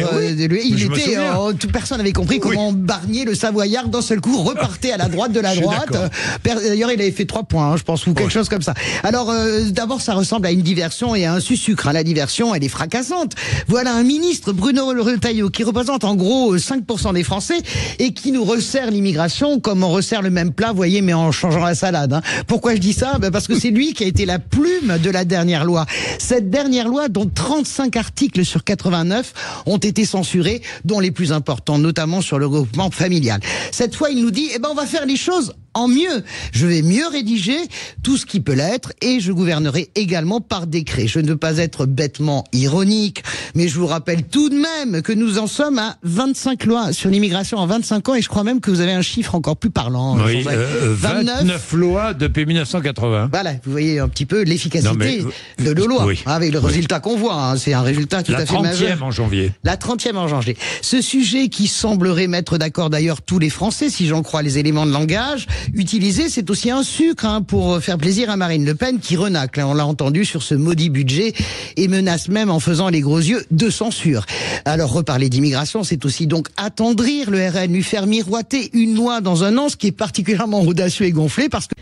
personne n'avait compris comment Barnier, le Savoyard, d'un seul coup, repartait à la droite de la droite. D'ailleurs, il avait fait 3 points, hein, je pense, ou quelque chose comme ça. Alors, d'abord, ça ressemble à une diversion et à un sucre. Hein. La diversion, elle est fracassante. Voilà un ministre, Bruno Retailleau, qui représente en gros 5% des Français et qui nous resserre l'immigration comme on resserre le même plat, vous voyez, mais en changeant la salade. Hein. Pourquoi je dis ça? Parce que c'est lui qui a été la plume de la dernière loi. Cette dernière loi, dont 35 articles sur 89 ont été censurés, dont les plus importants, notamment sur le regroupement familial. Cette fois, il nous dit, on va faire les choses en mieux. Je vais mieux rédiger tout ce qui peut l'être et je gouvernerai également par décret. Je ne veux pas être bêtement ironique, mais je vous rappelle tout de même que nous en sommes à 25 lois sur l'immigration en 25 ans et je crois même que vous avez un chiffre encore plus parlant. Oui, 29 lois depuis 1980. Voilà, vous voyez un petit peu l'efficacité de nos lois, avec le résultat qu'on voit. Hein, c'est un résultat tout à fait majeur. La 30e en janvier. La 30e en janvier. Ce sujet qui semblerait mettre d'accord d'ailleurs tous les Français, si j'en crois les éléments de langage, utilisé, c'est aussi un sucre pour faire plaisir à Marine Le Pen qui renacle, on l'a entendu, sur ce maudit budget et menace même en faisant les gros yeux de censure. Alors reparler d'immigration, c'est aussi donc attendrir le RN, lui faire miroiter une loi dans un an, ce qui est particulièrement audacieux et gonflé parce que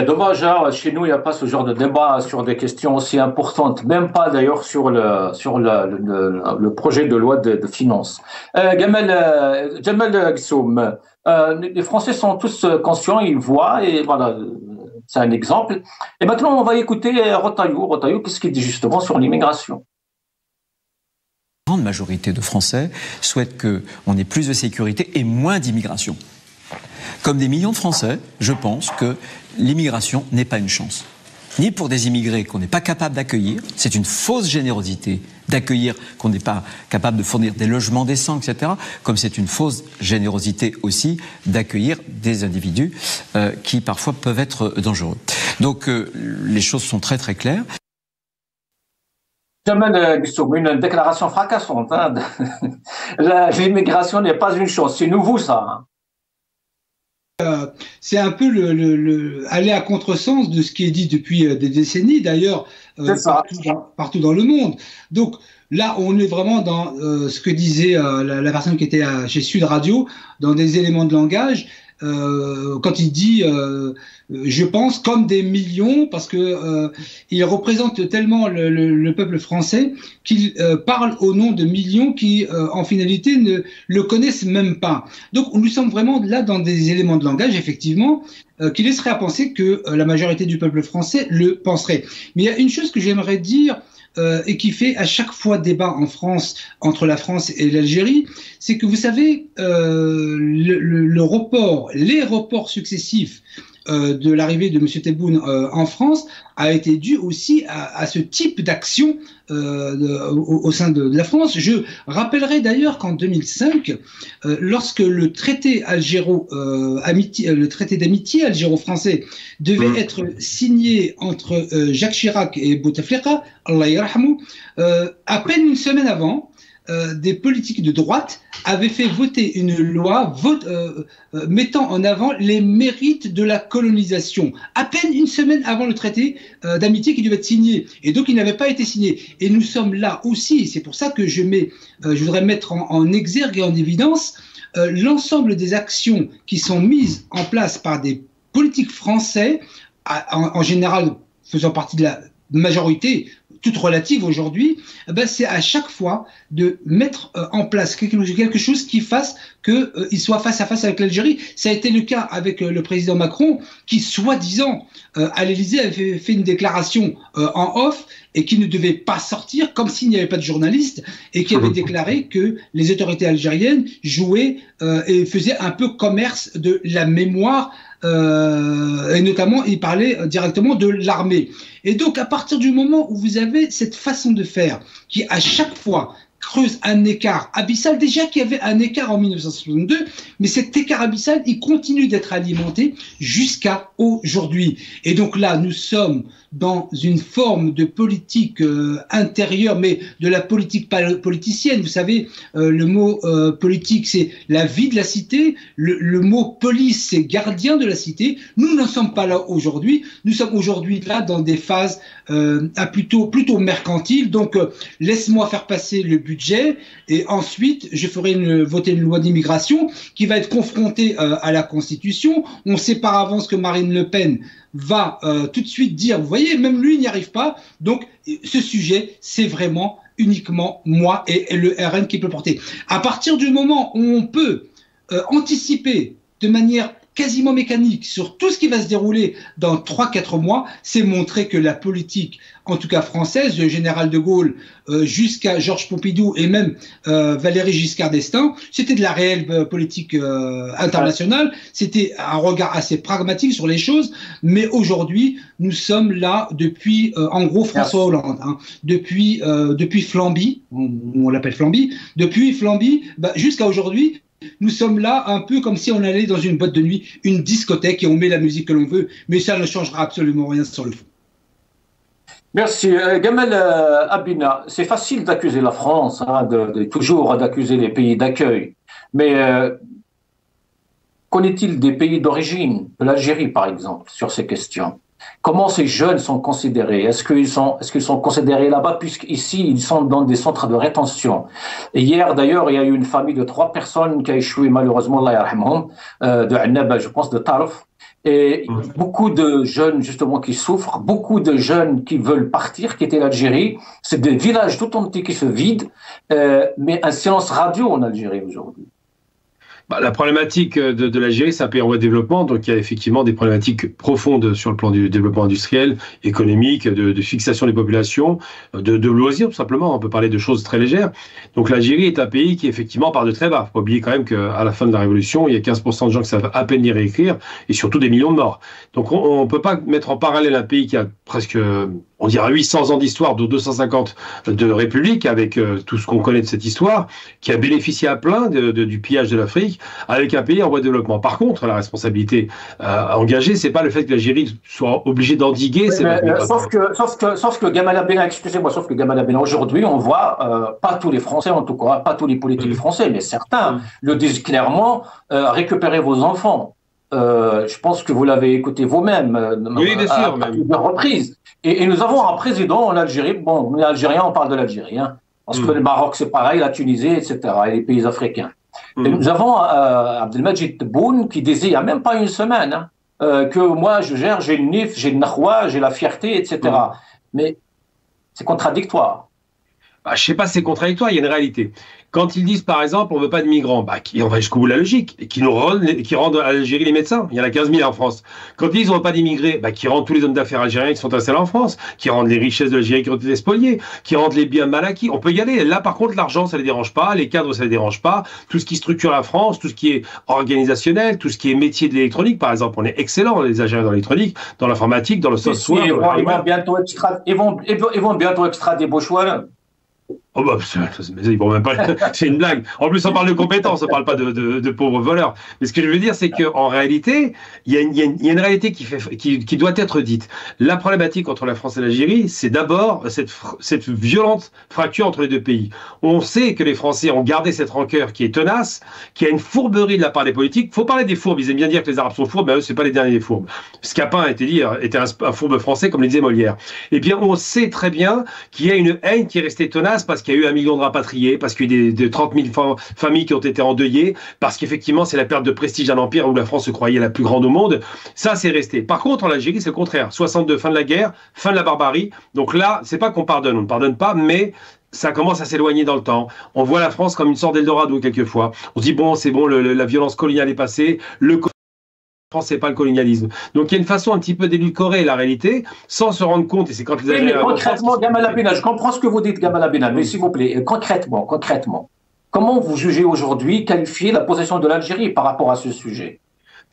dommage, hein, chez nous, il n'y a pas ce genre de débat sur des questions aussi importantes, même pas d'ailleurs sur le projet de loi de finances. Jamal Gissoum, les Français sont tous conscients, ils voient, et voilà, c'est un exemple. Et maintenant, on va écouter Retailleau. Retailleau, qu'est-ce qu'il dit justement sur l'immigration? La grande majorité de Français souhaitent qu'on ait plus de sécurité et moins d'immigration. Comme des millions de Français, je pense que l'immigration n'est pas une chance. Ni pour des immigrés qu'on n'est pas capable d'accueillir, c'est une fausse générosité d'accueillir, qu'on n'est pas capable de fournir des logements décents, etc. Comme c'est une fausse générosité aussi d'accueillir des individus qui parfois peuvent être dangereux. Donc les choses sont très très claires. Une déclaration fracassante. Hein. L'immigration n'est pas une chance, c'est nouveau ça. Hein. C'est un peu aller à contresens de ce qui est dit depuis des décennies, d'ailleurs, partout dans le monde. Donc là, on est vraiment dans ce que disait la personne qui était chez Sud Radio, dans des éléments de langage, quand il dit je pense comme des millions, parce que il représente tellement le peuple français qu'il parle au nom de millions qui en finalité ne le connaissent même pas. Donc nous sommes vraiment là dans des éléments de langage effectivement qui laisseraient à penser que la majorité du peuple français le penserait. Mais il y a une chose que j'aimerais dire et qui fait à chaque fois débat en France, entre la France et l'Algérie, c'est que vous savez, les reports successifs de l'arrivée de M. Tebboune en France a été dû aussi à ce type d'action au sein de la France. Je rappellerai d'ailleurs qu'en 2005, lorsque le traité d'amitié algéro-français devait être signé entre Jacques Chirac et Bouteflika, Allah yarhamou, à peine une semaine avant, des politiques de droite avaient fait voter une loi mettant en avant les mérites de la colonisation, à peine une semaine avant le traité d'amitié qui devait être signé. Et donc, il n'avait pas été signé. Et nous sommes là aussi. C'est pour ça que je voudrais mettre en exergue et en évidence l'ensemble des actions qui sont mises en place par des politiques français, en général faisant partie de la majorité, toute relative aujourd'hui, c'est à chaque fois de mettre en place quelque chose qui fasse qu'il soit face à face avec l'Algérie. Ça a été le cas avec le président Macron, qui, soi-disant, à l'Élysée, avait fait une déclaration en off et qui ne devait pas sortir, comme s'il n'y avait pas de journalistes, et qui avait déclaré que les autorités algériennes jouaient et faisaient un peu commerce de la mémoire, et notamment, il parlait directement de l'armée. Et donc, à partir du moment où vous avez cette façon de faire, qui à chaque fois creuse un écart abyssal, déjà qu'il y avait un écart en 1962, mais cet écart abyssal, il continue d'être alimenté jusqu'à aujourd'hui. Et donc là, nous sommes dans une forme de politique intérieure, mais de la politique politicienne. Vous savez, le mot politique, c'est la vie de la cité. Le mot police, c'est gardien de la cité. Nous n'en sommes pas là aujourd'hui. Nous sommes aujourd'hui là dans des phases plutôt mercantiles. Donc, laisse-moi faire passer le budget et ensuite, je ferai voter une loi d'immigration qui va être confrontée à la Constitution. On sait par avance que Marine Le Pen va tout de suite dire, vous voyez, même lui n'y arrive pas. Donc, ce sujet, c'est vraiment uniquement moi et le RN qui peut porter. À partir du moment où on peut anticiper de manière quasiment mécanique sur tout ce qui va se dérouler dans 3-4 mois, c'est montrer que la politique, en tout cas française, le général de Gaulle jusqu'à Georges Pompidou et même Valéry Giscard d'Estaing, c'était de la réelle politique internationale, c'était un regard assez pragmatique sur les choses, mais aujourd'hui, nous sommes là depuis, en gros, François Hollande, depuis Flamby, on l'appelle Flamby, depuis Flamby jusqu'à aujourd'hui. Nous sommes là un peu comme si on allait dans une boîte de nuit, une discothèque, et on met la musique que l'on veut, mais ça ne changera absolument rien sur le fond. Merci. Gamal Abina, c'est facile d'accuser la France, toujours d'accuser les pays d'accueil, mais qu'en est-il des pays d'origine, de l'Algérie par exemple, sur ces questions? Comment ces jeunes sont considérés? Est-ce qu'ils sont considérés là-bas, puisqu'ici, ils sont dans des centres de rétention? Et hier, d'ailleurs, il y a eu une famille de 3 personnes qui a échoué, malheureusement, Allah yarhamhum, de Annaba, je pense, de Tarf. Et beaucoup de jeunes, justement, qui souffrent, beaucoup de jeunes qui veulent partir, quitter l'Algérie. C'est des villages tout entiers qui se vident, mais un silence radio en Algérie aujourd'hui. La problématique de l'Algérie, c'est un pays en voie de développement, donc il y a effectivement des problématiques profondes sur le plan du développement industriel, économique, de fixation des populations, de loisirs tout simplement. On peut parler de choses très légères. Donc l'Algérie est un pays qui effectivement part de très bas. Il faut pas oublier quand même qu'à la fin de la Révolution, il y a 15% de gens qui savent à peine lire et écrire, et surtout des millions de morts. Donc on ne peut pas mettre en parallèle un pays qui a presque, on dirait 800 ans d'histoire, dont 250 de république, avec tout ce qu'on connaît de cette histoire, qui a bénéficié à plein du pillage de l'Afrique, avec un pays en voie de développement. Par contre, la responsabilité engagée, c'est pas le fait que l'Algérie soit obligée d'endiguer. Sauf que Gamal Abina, excusez-moi, sauf que Gamal Abina, aujourd'hui, on voit, pas tous les Français, en tout cas, pas tous les politiques français, mais certains le disent clairement, récupérez vos enfants. Je pense que vous l'avez écouté vous-même, oui, bien sûr, à plusieurs reprises. Et nous avons un président en Algérie, bon, les Algériens, on parle de l'Algérie, parce que le Maroc, c'est pareil, la Tunisie, etc., et les pays africains. Et nous avons Abdelmajid Tebboune qui disait, il n'y a même pas une semaine, que moi, je gère, j'ai le NIF, j'ai le Nahwa, j'ai la fierté, etc. Mais c'est contradictoire. Je ne sais pas si c'est contradictoire, il y a une réalité. Quand ils disent, par exemple, on ne veut pas de migrants, on va jusqu'au bout de la logique, et qui rendent à l'Algérie les médecins. Il y en a 15 000 en France. Quand ils disent on ne veut pas d'immigrés, qui rendent tous les hommes d'affaires algériens qui sont installés en France, qui rendent les richesses de l'Algérie qui ont été spoliées, qui rendent les biens mal acquis. On peut y aller. Là, par contre, l'argent, ça ne les dérange pas, les cadres, ça ne les dérange pas. Tout ce qui structure la France, tout ce qui est organisationnel, tout ce qui est métier de l'électronique, par exemple, on est excellents, les Algériens dans l'électronique, dans l'informatique, dans le software. Ils vont bientôt extrader Bouchouane. Oh bah, ils vont même pas. C'est une blague. En plus, on parle de compétences, on parle pas de pauvres voleurs. Mais ce que je veux dire, c'est qu'en réalité, il y a une réalité qui doit être dite. La problématique entre la France et l'Algérie, c'est d'abord cette violente fracture entre les deux pays. On sait que les Français ont gardé cette rancœur qui est tenace, qui a une fourberie de la part des politiques. Faut parler des fourbes. Ils aiment bien dire que les Arabes sont fourbes, mais eux, c'est pas les derniers des fourbes. Scapin a été dit, était un fourbe français, comme le disait Molière. Eh bien, on sait très bien qu'il y a une haine qui est restée tenace parce qu'il y a eu 1 million de rapatriés, parce qu'il y a eu des 30 000 familles qui ont été endeuillées, parce qu'effectivement, c'est la perte de prestige d'un empire où la France se croyait la plus grande au monde. Ça, c'est resté. Par contre, en Algérie, c'est le contraire. 62, fin de la guerre, fin de la barbarie. Donc là, c'est pas qu'on pardonne, on ne pardonne pas, mais ça commence à s'éloigner dans le temps. On voit la France comme une sorte d'Eldorado quelquefois. On se dit, bon, c'est bon, la violence coloniale est passée, France, c'est pas le colonialisme. Donc il y a une façon un petit peu d'édulcorer la réalité sans se rendre compte, et c'est quand les Algériens... Mais concrètement, Gamal Abinal, je comprends ce que vous dites, Gamal Abinal, mais s'il vous plaît, concrètement, comment vous jugez aujourd'hui, qualifier la position de l'Algérie par rapport à ce sujet?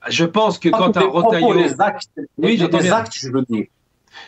Je pense que quand un Rotaillot... Les actes, je veux dire.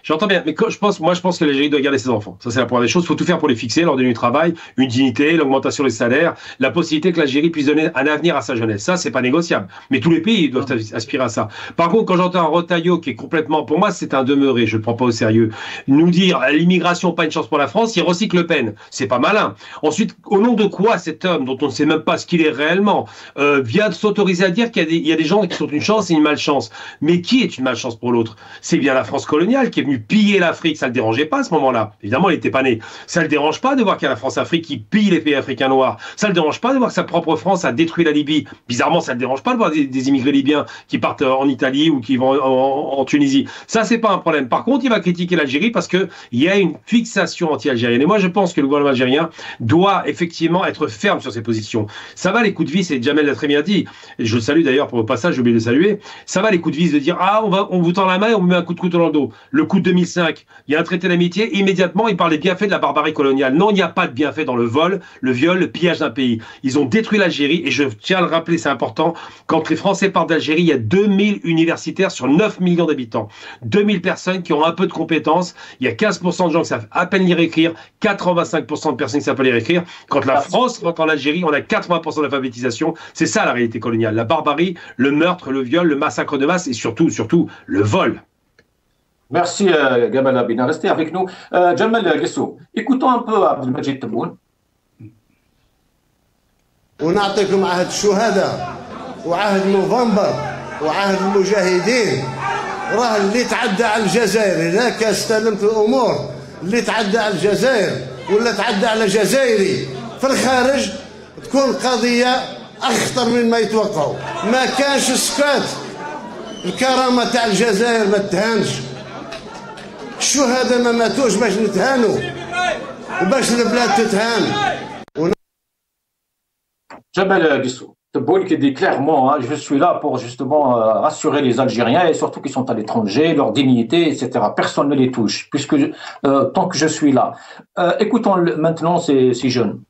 J'entends bien, mais je pense que l'Algérie doit garder ses enfants. Ça, c'est la première des choses. Il faut tout faire pour les fixer, leur donner du travail, une dignité, l'augmentation des salaires, la possibilité que l'Algérie puisse donner un avenir à sa jeunesse. Ça, c'est pas négociable. Mais tous les pays doivent aspirer à ça. Par contre, quand j'entends un Rotaillot qui est complètement, pour moi, c'est un demeuré, je le prends pas au sérieux, nous dire l'immigration, pas une chance pour la France, il recycle Le Pen. C'est pas malin. Ensuite, au nom de quoi cet homme, dont on ne sait même pas ce qu'il est réellement, vient de s'autoriser à dire qu'il y a des gens qui sont une chance et une malchance. Mais qui est une malchance pour l'autre? C'est bien la France coloniale qui est venue piller l'Afrique, ça le dérangeait pas à ce moment-là. Évidemment, il n'était pas né. Ça le dérange pas de voir qu'il y a la France-Afrique qui pille les pays africains noirs. Ça le dérange pas de voir que sa propre France a détruit la Libye. Bizarrement, ça le dérange pas de voir des immigrés libyens qui partent en Italie ou qui vont en Tunisie. Ça, c'est pas un problème. Par contre, il va critiquer l'Algérie parce que il y a une fixation anti-algérienne. Et moi, je pense que le gouvernement algérien doit effectivement être ferme sur ses positions. Ça va les coups de vis, et Jamel l'a très bien dit. Et je le salue d'ailleurs pour le passage, j'ai oublié de le saluer. Ça va les coups de vis de dire, ah, on vous tend la main et on vous met un coup de couteau dans le dos. Le coup de 2005, il y a un traité d'amitié, immédiatement, il parle des bienfaits de la barbarie coloniale. Non, il n'y a pas de bienfaits dans le vol, le viol, le pillage d'un pays. Ils ont détruit l'Algérie, et je tiens à le rappeler, c'est important, quand les Français partent d'Algérie, il y a 2000 universitaires sur 9 millions d'habitants. 2000 personnes qui ont un peu de compétences, il y a 15% de gens qui savent à peine lire et écrire, 85% de personnes qui savent pas lire et écrire. Quand la France rentre en Algérie, on a 80% d'alphabétisation. C'est ça la réalité coloniale. La barbarie, le meurtre, le viol, le massacre de masse, et surtout, le vol. Merci Gamal Abina. Restez avec nous. Jamal Guessou, écoutons un peu Abdelmajid Tebboune. ونعطيكم عهد الشهداء وعهد نوفمبر وعهد المجاهدين. راه اللي تعدى على الجزائر هناك استلمت الامور اللي تعدى على الجزائر ولا تعدى على جزائري في الخارج تكون قضيه اخطر من ما يتوقعوا. ما كانش السكات. الكرامه تاع الجزائر ما تهانش. الشهداء ما ماتوش باش نتهانوا وباش البلاد تتهان. Jamal Guessou, Tebboune qui dit clairement, je suis là pour justement rassurer les Algériens et surtout qui sont à l'étranger, leur dignité, etc. Personne ne les touche, puisque tant que je suis là. Écoutons maintenant ces jeunes.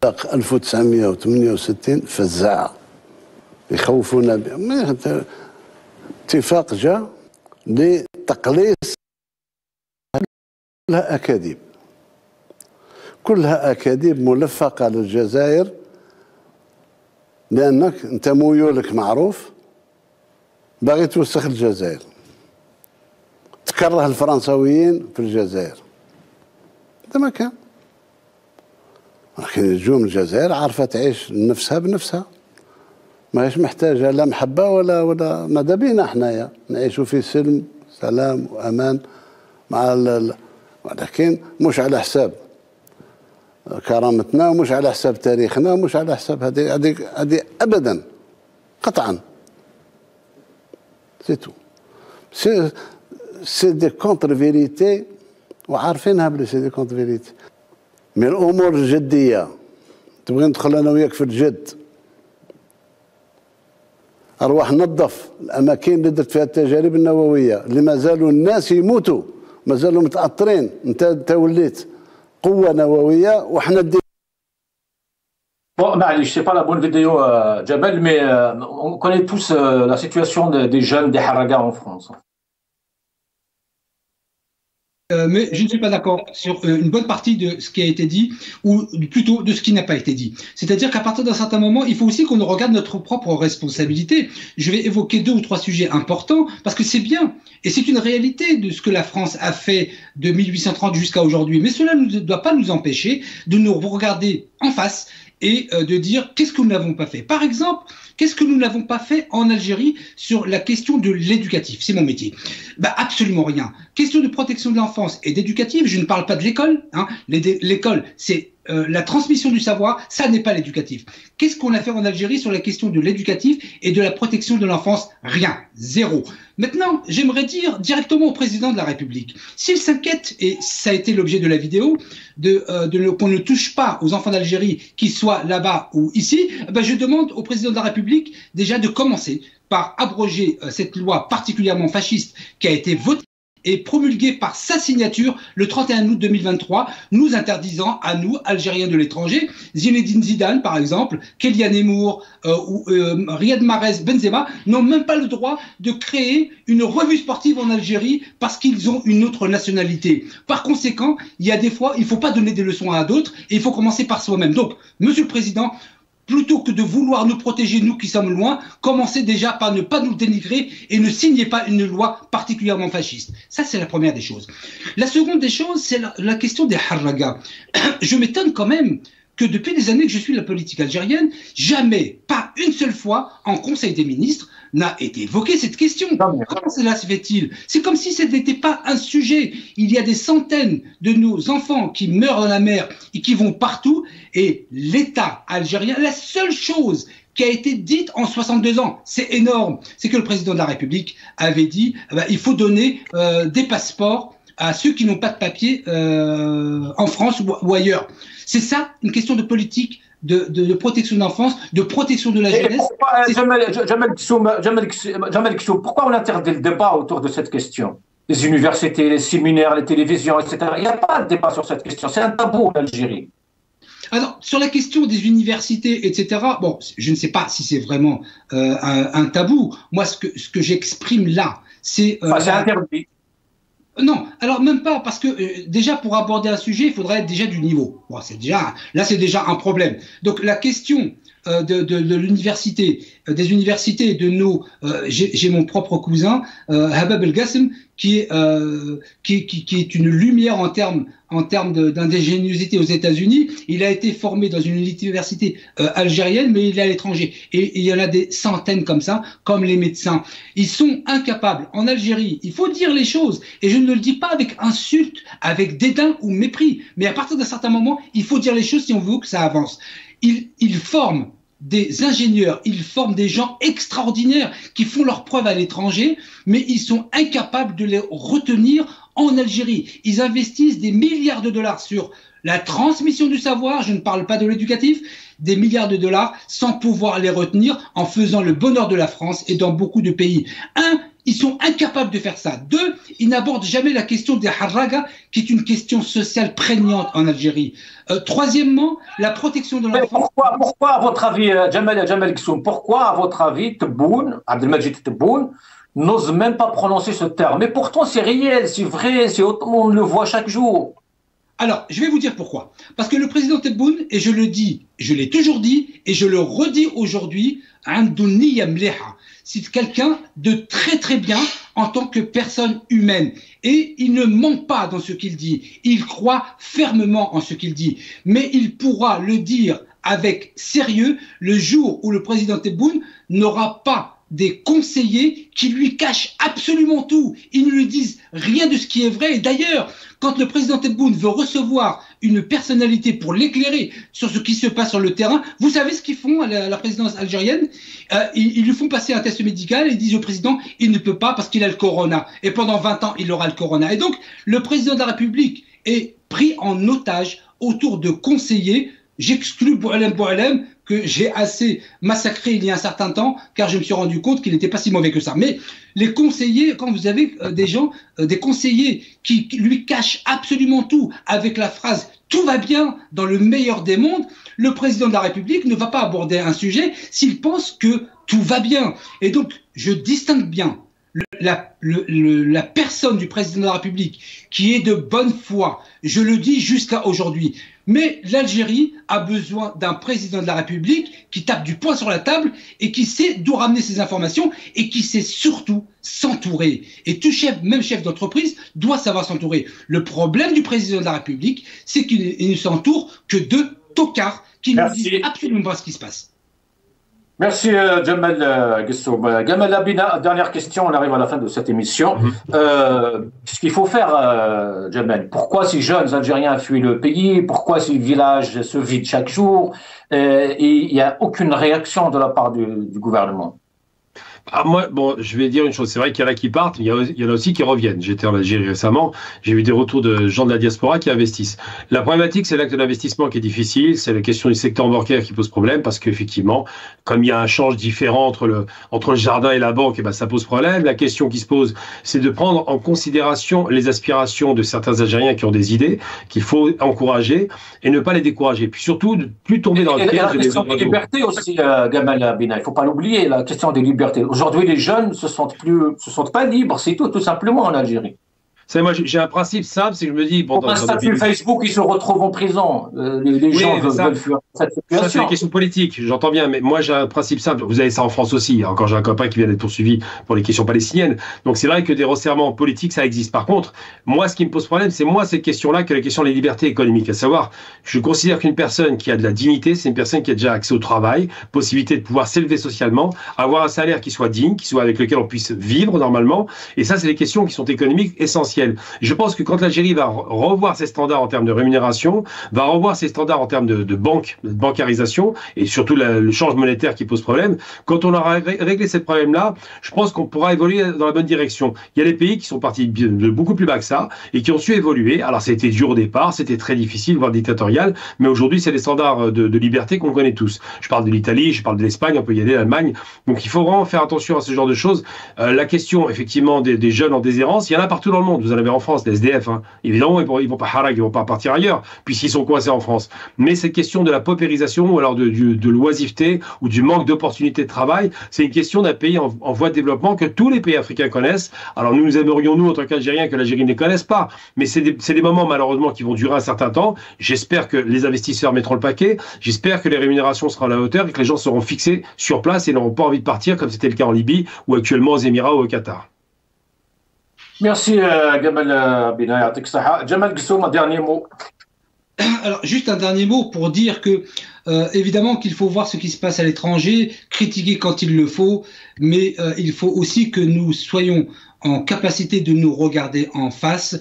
1968 فزاعة يخوفونا بها. اتفاق جاء لتقليص كلها أكاذيب. كلها أكاذيب ملفقة للجزائر لأنك أنت ميولك معروف باغي توسخ الجزائر. تكره الفرنساويين في الجزائر. هذا ما كان. لكن يجوا من الجزائر عارفة تعيش نفسها بنفسها. ماهيش محتاجة لا محبة ولا ماذا بينا حنايا نعيشوا في سلم سلام وأمان مع ولكن مش على حساب كرامتنا ومش على حساب تاريخنا ومش على حساب هذه أبدا قطعا. سي تو. سي دي كونتر فيريتي وعارفينها بلي سي دي كونتر فيريتي. من الأمور الجدية تبغي ندخل أنا وياك في الجد. أروح نظف الأماكن اللي درت فيها التجارب النووية اللي ما زالوا الناس يموتوا ما زالوا متأثرين. أنت وليت قوة نووية وحنا Bon, c'est pas la bonne vidéo, Jabel, mais on connaît tous la situation des jeunes des Haragas en France. Mais je ne suis pas d'accord sur une bonne partie de ce qui a été dit, ou plutôt de ce qui n'a pas été dit. C'est-à-dire qu'à partir d'un certain moment, il faut aussi qu'on regarde notre propre responsabilité. Je vais évoquer 2 ou 3 sujets importants, parce que c'est bien, et c'est une réalité de ce que la France a fait de 1830 jusqu'à aujourd'hui. Mais cela ne doit pas nous empêcher de nous regarder en face et de dire qu'est-ce que nous n'avons pas fait. Par exemple, qu'est-ce que nous n'avons pas fait en Algérie sur la question de l'éducatif? C'est mon métier. Bah, absolument rien. Question de protection de l'enfance et d'éducatif, je ne parle pas de l'école. Hein. L'école, c'est la transmission du savoir, ça n'est pas l'éducatif. Qu'est-ce qu'on a fait en Algérie sur la question de l'éducatif et de la protection de l'enfance? Rien. Zéro. Maintenant, j'aimerais dire directement au président de la République, s'il s'inquiète, et ça a été l'objet de la vidéo, qu'on ne touche pas aux enfants d'Algérie, qu'ils soient là-bas ou ici, ben je demande au président de la République déjà de commencer par abroger cette loi particulièrement fasciste qui a été votée et promulguée par sa signature le 31 août 2023, nous interdisant à nous, Algériens de l'étranger, Zinedine Zidane par exemple, Kélian Emour ou Riyad Mahrez, Benzema, n'ont même pas le droit de créer une revue sportive en Algérie parce qu'ils ont une autre nationalité. Par conséquent, il y a des fois, il ne faut pas donner des leçons à d'autres et il faut commencer par soi-même. Donc, Monsieur le Président, plutôt que de vouloir nous protéger, nous qui sommes loin, commencez déjà par ne pas nous dénigrer et ne signez pas une loi particulièrement fasciste. Ça, c'est la première des choses. La seconde des choses, c'est la question des harragas. Je m'étonne quand même que depuis des années que je suis la politique algérienne, jamais, pas une seule fois, en Conseil des ministres, n'a été évoquée cette question. Comment cela se fait-il? C'est comme si ce n'était pas un sujet. Il y a des centaines de nos enfants qui meurent dans la mer et qui vont partout, et l'État algérien, la seule chose qui a été dite en 62 ans, c'est énorme, c'est que le président de la République avait dit il faut donner des passeports à ceux qui n'ont pas de papier en France ou ailleurs. C'est ça, une question de politique, de protection de l'enfance, de protection de la jeunesse. Jamal Ksoum, pourquoi on interdit le débat autour de cette question? Les universités, les séminaires, les télévisions, etc. Il n'y a pas de débat sur cette question. C'est un tabou en Algérie. Alors, sur la question des universités, etc., bon, je ne sais pas si c'est vraiment un tabou. Moi, ce que j'exprime là, c'est... c'est interdit. Non, alors même pas, parce que déjà pour aborder un sujet, il faudrait être déjà du niveau. Bon, c'est déjà un problème. Donc la question de l'université, des universités, de nos, j'ai mon propre cousin, Habab El Gassem, qui est une lumière en termes d'ingéniosité aux États-Unis. Il a été formé dans une université algérienne, mais il est à l'étranger. Et il y en a des centaines comme ça, comme les médecins. Ils sont incapables. En Algérie, il faut dire les choses. Et je ne le dis pas avec insulte, avec dédain ou mépris. Mais à partir d'un certain moment, il faut dire les choses si on veut que ça avance. Ils forment des ingénieurs, ils forment des gens extraordinaires qui font leurs preuves à l'étranger, mais ils sont incapables de les retenir en Algérie. Ils investissent des milliards de dollars sur la transmission du savoir, je ne parle pas de l'éducatif, des milliards de dollars sans pouvoir les retenir en faisant le bonheur de la France et dans beaucoup de pays. Ils sont incapables de faire ça. 2, ils n'abordent jamais la question des harragas, qui est une question sociale prégnante en Algérie. Troisièmement, la protection de l'enfance. Pourquoi, à votre avis, Jamal Ksoum, pourquoi, à votre avis, Tebboune, Abdelmajid Tebboune, n'ose même pas prononcer ce terme? Mais pourtant, c'est réel, c'est vrai, on le voit chaque jour. Alors, je vais vous dire pourquoi. Parce que le président Tebboune, et je le dis, je l'ai toujours dit, et je le redis aujourd'hui, c'est quelqu'un de très très bien en tant que personne humaine. Et il ne ment pas dans ce qu'il dit. Il croit fermement en ce qu'il dit. Mais il pourra le dire avec sérieux le jour où le président Tebboune n'aura pas des conseillers qui lui cachent absolument tout. Ils ne lui disent rien de ce qui est vrai. Et d'ailleurs, quand le président Tebboune veut recevoir une personnalité pour l'éclairer sur ce qui se passe sur le terrain, vous savez ce qu'ils font à la présidence algérienne? Ils lui font passer un test médical et ils disent au président, il ne peut pas parce qu'il a le corona. Et pendant 20 ans, il aura le corona. Et donc, le président de la République est pris en otage autour de conseillers. J'exclus Boualem, que j'ai assez massacré il y a un certain temps, car je me suis rendu compte qu'il n'était pas si mauvais que ça. Mais les conseillers, quand vous avez des gens, des conseillers qui lui cachent absolument tout, avec la phrase « tout va bien dans le meilleur des mondes », le président de la République ne va pas aborder un sujet s'il pense que tout va bien. Et donc, je distingue bien la personne du président de la République qui est de bonne foi, je le dis jusqu'à aujourd'hui. Mais l'Algérie a besoin d'un président de la République qui tape du poing sur la table et qui sait d'où ramener ses informations et qui sait surtout s'entourer. Et tout chef, même chef d'entreprise, doit savoir s'entourer. Le problème du président de la République, c'est qu'il ne s'entoure que de tocards qui ne disent absolument pas ce qui se passe. Merci Jamal Gessoum. Gamal Labina, dernière question, on arrive à la fin de cette émission. Ce qu'il faut faire, Jamal, pourquoi ces jeunes Algériens fuient le pays? Pourquoi ces villages se vident chaque jour? Et il n'y a aucune réaction de la part du gouvernement. Moi, bon, je vais dire une chose. C'est vrai qu'il y en a qui partent, mais il y en a aussi qui reviennent. J'étais en Algérie récemment. J'ai vu des retours de gens de la diaspora qui investissent. La problématique, c'est l'acte de l'investissement qui est difficile. C'est la question du secteur bancaire qui pose problème parce qu'effectivement, comme il y a un change différent entre le jardin et la banque, ben, ça pose problème. La question qui se pose, c'est de prendre en considération les aspirations de certains Algériens qui ont des idées qu'il faut encourager et ne pas les décourager. Puis surtout, de plus tomber dans le piège des libertés aussi, Gamal Labina. Il ne faut pas l'oublier, la question des libertés. Aujourd'hui, les jeunes ne se sentent pas libres, c'est tout simplement en Algérie. Vous savez, moi, j'ai un principe simple, c'est que je me dis... Bon, pour un statut Facebook, ils se retrouvent en prison. Les gens veulent fuir cette situation. Ça, c'est une question politique, j'entends bien, mais moi, j'ai un principe simple. Vous avez ça en France aussi. Encore, j'ai un copain qui vient d'être poursuivi pour les questions palestiniennes. Donc, c'est vrai que des resserrements politiques, ça existe. Par contre, moi, ce qui me pose problème, c'est cette question-là que la question des libertés économiques. À savoir, je considère qu'une personne qui a de la dignité, c'est une personne qui a déjà accès au travail, possibilité de pouvoir s'élever socialement, avoir un salaire qui soit digne, qui soit avec lequel on puisse vivre normalement. Et ça, c'est des questions qui sont économiques essentielles. Je pense que quand l'Algérie va revoir ses standards en termes de rémunération, va revoir ses standards en termes de bancarisation et surtout le change monétaire qui pose problème, quand on aura réglé ces problèmes-là, je pense qu'on pourra évoluer dans la bonne direction. Il y a des pays qui sont partis de beaucoup plus bas que ça et qui ont su évoluer. Alors, ça a été dur au départ, c'était très difficile, voire dictatorial, mais aujourd'hui, c'est des standards de liberté qu'on connaît tous. Je parle de l'Italie, je parle de l'Espagne, on peut y aller, l'Allemagne. Donc, il faut vraiment faire attention à ce genre de choses. La question, effectivement, des jeunes en déshérence, il y en a partout dans le monde. Vous en avez en France, les SDF, hein. Évidemment, ils vont pas harag, ils vont pas partir ailleurs, puisqu'ils sont coincés en France. Mais cette question de la paupérisation, ou alors de l'oisiveté, ou du manque d'opportunités de travail, c'est une question d'un pays en voie de développement que tous les pays africains connaissent. Alors nous aimerions, nous, en tant qu'Algériens, que l'Algérie ne connaisse pas. Mais c'est des moments, malheureusement, qui vont durer un certain temps. J'espère que les investisseurs mettront le paquet. J'espère que les rémunérations seront à la hauteur et que les gens seront fixés sur place et n'auront pas envie de partir, comme c'était le cas en Libye, ou actuellement aux Émirats ou au Qatar. Merci Gamal Labina. Jamal Gessoum, un dernier mot. Alors, juste un dernier mot pour dire que, évidemment qu'il faut voir ce qui se passe à l'étranger, critiquer quand il le faut, mais il faut aussi que nous soyons en capacité de nous regarder en face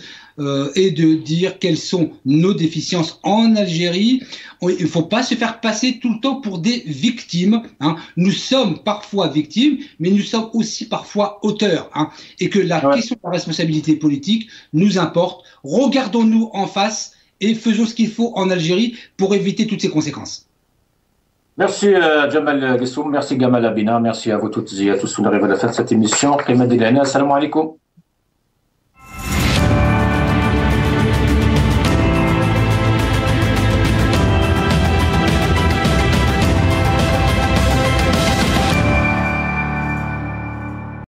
et de dire quelles sont nos déficiences en Algérie. Il ne faut pas se faire passer tout le temps pour des victimes, hein. Nous sommes parfois victimes, mais nous sommes aussi parfois auteurs, hein. Et que la question de la responsabilité politique nous importe. Regardons-nous en face et faisons ce qu'il faut en Algérie pour éviter toutes ces conséquences. Merci Jamal Gessoum, merci Gamal Labina, merci à vous toutes et à tous. On arrive à la fin de cette émission. Salam alaikum.